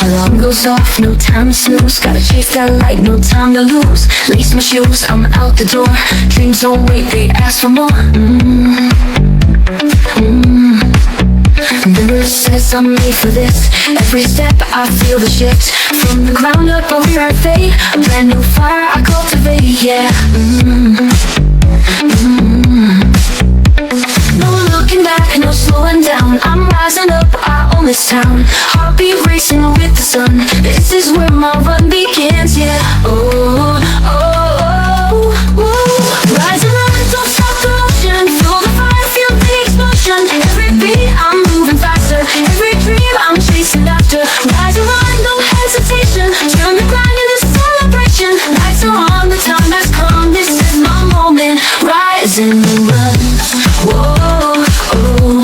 Alarm goes off, no time to snooze. Gotta chase that light, no time to lose. Lace my shoes, I'm out the door. Dreams don't wait, they ask for more. Mirror says I'm made for this. Every step I feel the shift. From the ground up, I'll rewrite fate. A brand new fire I cultivate, yeah. No looking back, no slowing down. I'm rising up, I own this town. Heartbeat racing with the sun. This is where my run begins, yeah. Oh, oh, oh, oh. Rise and run, don't stop the motion. Feel the fire, feel the explosion. Every beat, I'm moving faster. Every dream, I'm chasing after. Rise and run, no hesitation. Turn the grind into celebration. Lights are on, the time has come. This is my moment. Rise and run. Whoa, oh.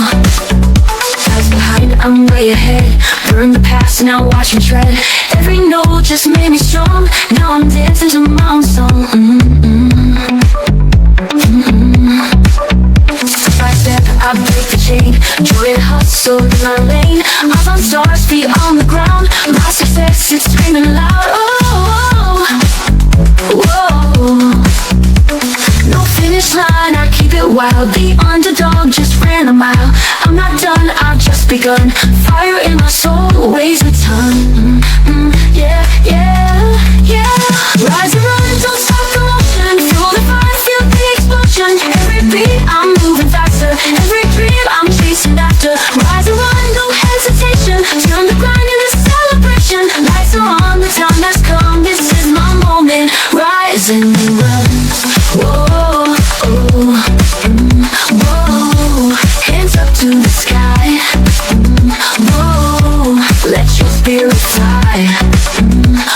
Eyes behind, I'm way ahead. Burn the past, now watch me tread. Every note just made me strong. Now I'm dancing to my own song. Step by step, I break the chain. Joy and hustle in my lane. Eyes on stars, feet on the ground. My success, it's screaming loud. Oh, whoa. No finish line, I keep it wild. The underdog just ran a mile. I'm not done, I've just begun. Fire in my soul weighs a ton. Yeah, yeah, yeah. Rise and run, don't stop the motion. Feel the fire, feel the explosion. Every beat, I'm moving faster. Every dream, I'm chasing after. Rise and run, no hesitation. Turn the grind into celebration. Lights are on, the time has come. This is my moment. Rise and run. Whoa, oh, whoa. Hands up to the sky. Whoa, let your spirit fly.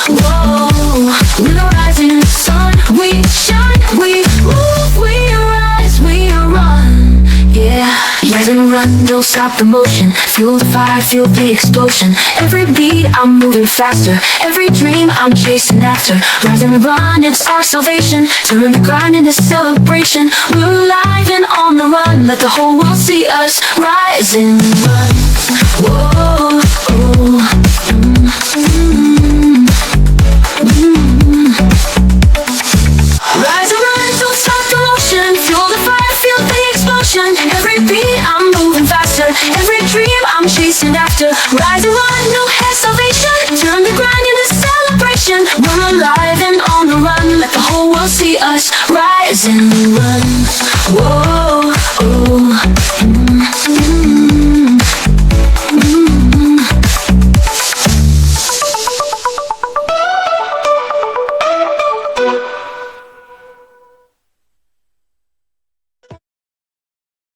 Whoa, we're rising sun. We shine, we move, we rise, we run. Yeah, rise and run, don't stop the motion. Feel the fire, feel the explosion. Every beat, I'm moving faster. Every dream, I'm chasing after. Rise and run, it's our salvation. Turn the grind into celebration. We're alive and on the run. Let the whole world see us. Rise and run. Whoa, oh, Rise and run, don't stop the motion. Feel the fire, feel the explosion. Every beat, I'm moving faster. Every dream, I'm chasing after. Rise and run, no hesitation. Turn the grind into celebration. We're alive and on the run. Let the whole world see us. Rise and run. Whoa.